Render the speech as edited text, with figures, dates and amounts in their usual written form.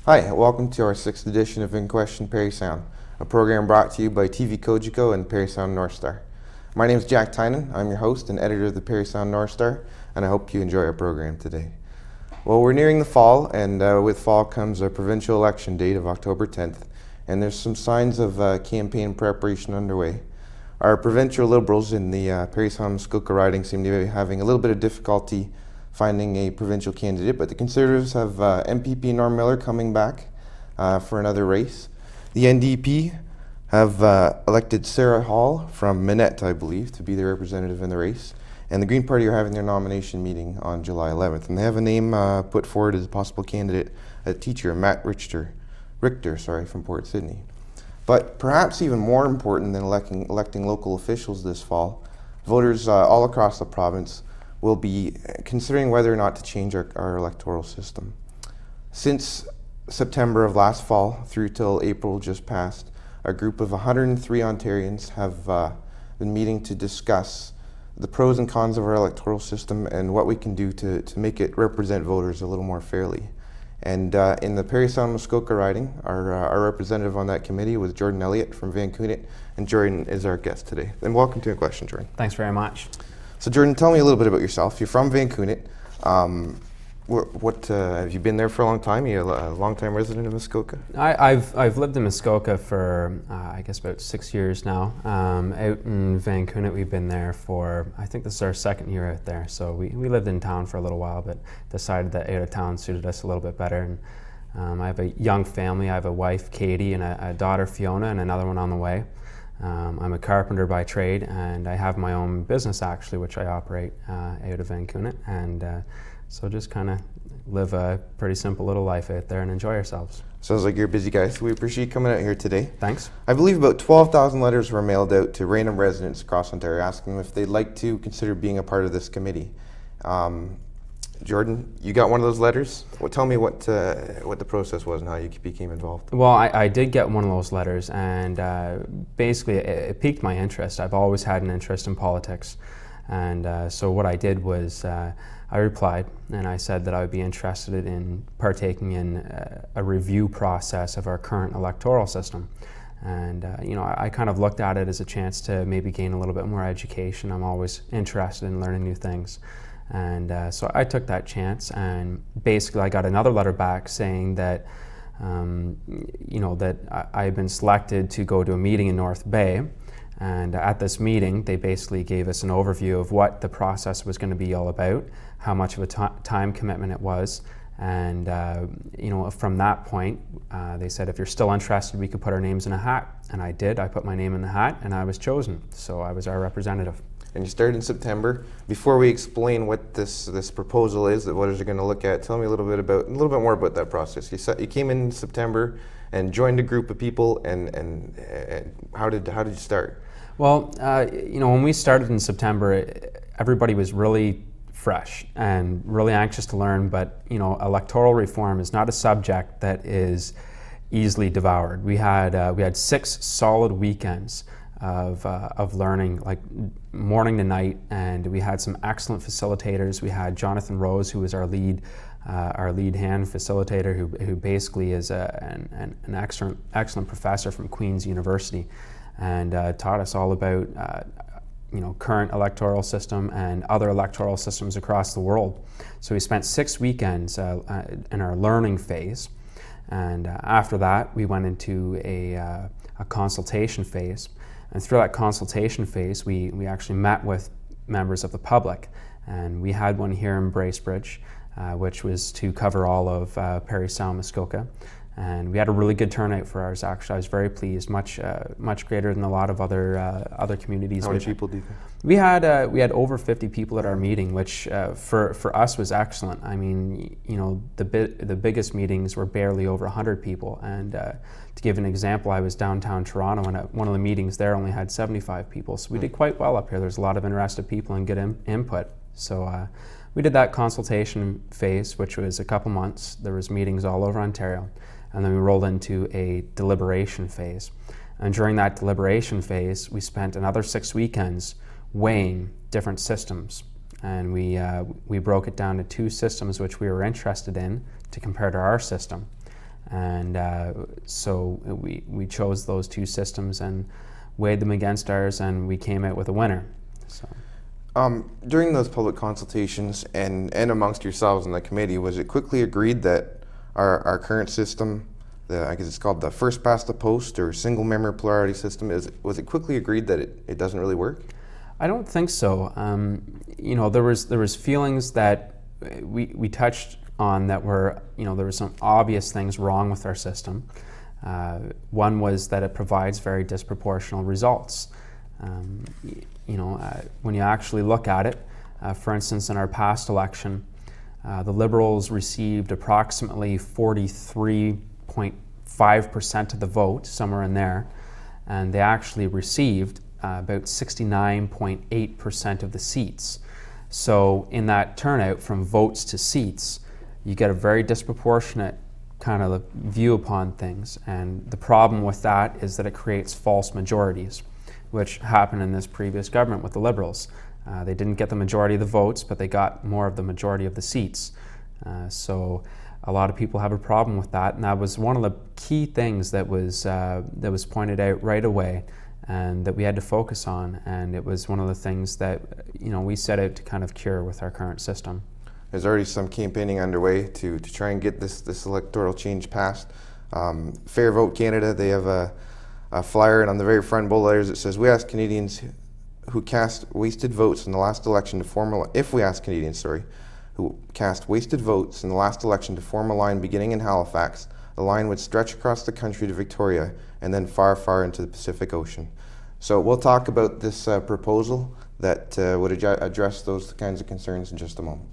Hi, welcome to our 6th edition of In Question Parry Sound, a program brought to you by TV Kojiko and Parry Sound North Star. My name is Jack Tynan. I'm your host and editor of the Parry Sound North Star, and I hope you enjoy our program today. Well, we're nearing the fall, and with fall comes a provincial election date of October 10th, and there's some signs of campaign preparation underway. Our provincial Liberals in the Parry Sound Muskoka riding seem to be having a little bit of difficulty finding a provincial candidate, but the Conservatives have MPP Norm Miller coming back for another race. The NDP have elected Sarah Hall from Minette, I believe, to be their representative in the race. And the Green Party are having their nomination meeting on July 11th. And they have a name put forward as a possible candidate, a teacher, Matt Richter, from Port Sydney. But perhaps even more important than electing local officials this fall, voters all across the province will be considering whether or not to change our electoral system. Since September of last fall through till April just passed, a group of 103 Ontarians have been meeting to discuss the pros and cons of our electoral system and what we can do to make it represent voters a little more fairly. And in the Parry Sound Muskoka riding, our representative on that committee was Jordan Elliot from Vancouver, and Jordan is our guest today. And welcome to a question, Jordan. Thanks very much. So Jordan, tell me a little bit about yourself. You're from Vancouver. What have you been there for a long time? You're a long-time resident of Muskoka? I've lived in Muskoka for I guess about 6 years now. Out in Vancouver, we've been there for, I think this is our second year out there. So we lived in town for a little while, but decided that out of town suited us a little bit better. And I have a young family. I have a wife, Katie, and a daughter, Fiona, and another one on the way. I'm a carpenter by trade, and I have my own business actually, which I operate out of Vancouver, and so just kind of live a pretty simple little life out there and enjoy ourselves. Sounds like you're a busy guy, so we appreciate you coming out here today. Thanks. I believe about 12,000 letters were mailed out to random residents across Ontario asking them if they'd like to consider being a part of this committee. Jordan, you got one of those letters? Well, tell me what the process was and how you became involved. Well, I did get one of those letters, and basically it piqued my interest. I've always had an interest in politics, and so what I did was I replied, and I said that I would be interested in partaking in a review process of our current electoral system. And I kind of looked at it as a chance to maybe gain a little bit more education. I'm always interested in learning new things. And so I took that chance, and basically I got another letter back saying that that I had been selected to go to a meeting in North Bay, and at this meeting they basically gave us an overview of what the process was going to be all about, how much of a time commitment it was, and from that point they said if you're still interested we could put our names in a hat, and I did. I put my name in the hat and I was chosen, so I was our representative. And you started in September. Before we explain what this proposal is that voters are going to look at, tell me a little bit more about that process. You came in September and joined a group of people, and how did you start? Well, when we started in September, everybody was really fresh and really anxious to learn. But electoral reform is not a subject that is easily devoured. We had 6 solid weekends of learning, like morning to night, and we had some excellent facilitators. We had Jonathan Rose, who was our lead hand facilitator, who basically is an excellent professor from Queen's University, and taught us all about current electoral system and other electoral systems across the world. So we spent 6 weekends in our learning phase, and after that we went into a consultation phase. And through that consultation phase, we actually met with members of the public. And we had one here in Bracebridge, which was to cover all of Parry Sound, Muskoka. And we had a really good turnout for ours, actually. I was very pleased, much greater than a lot of other communities. How many people do you think? We had over 50 people at our meeting, which for us was excellent. I mean, the biggest meetings were barely over 100 people. And to give an example, I was downtown Toronto, and one of the meetings there only had 75 people. So we did quite well up here. There's a lot of interested people and good input. So we did that consultation phase, which was a couple months. There was meetings all over Ontario. And then we rolled into a deliberation phase. And during that deliberation phase, we spent another 6 weekends weighing different systems. And we broke it down to 2 systems which we were interested in to compare to our system. And so we chose those two systems and weighed them against ours, and we came out with a winner. So. During those public consultations and amongst yourselves in the committee, was it quickly agreed that our current system, I guess it's called the first past the post or single member plurality system, was it quickly agreed that it doesn't really work? I don't think so. You know, there was feelings that we touched on that were, you know, there were some obvious things wrong with our system. One was that it provides very disproportional results. You know, when you actually look at it, for instance, in our past election, the Liberals received approximately 43.5% of the vote, somewhere in there, and they actually received about 69.8% of the seats. So in that turnout from votes to seats, you get a very disproportionate kind of view upon things. And the problem with that is that it creates false majorities, which happened in this previous government with the Liberals. They didn't get the majority of the votes, but they got more of the majority of the seats. So a lot of people have a problem with that, and that was one of the key things that was pointed out right away, and that we had to focus on. And it was one of the things that, you know, we set out to kind of cure with our current system. There's already some campaigning underway to try and get this electoral change passed. Fair Vote Canada, they have a flyer, and on the very front bold letters it says, "We ask Canadians who cast wasted votes in the last election to form a," if we ask Canadians, who cast wasted votes in the last election to form a line beginning in Halifax, the line would stretch across the country to Victoria and then far, far into the Pacific Ocean. So we'll talk about this proposal that would address those kinds of concerns in just a moment.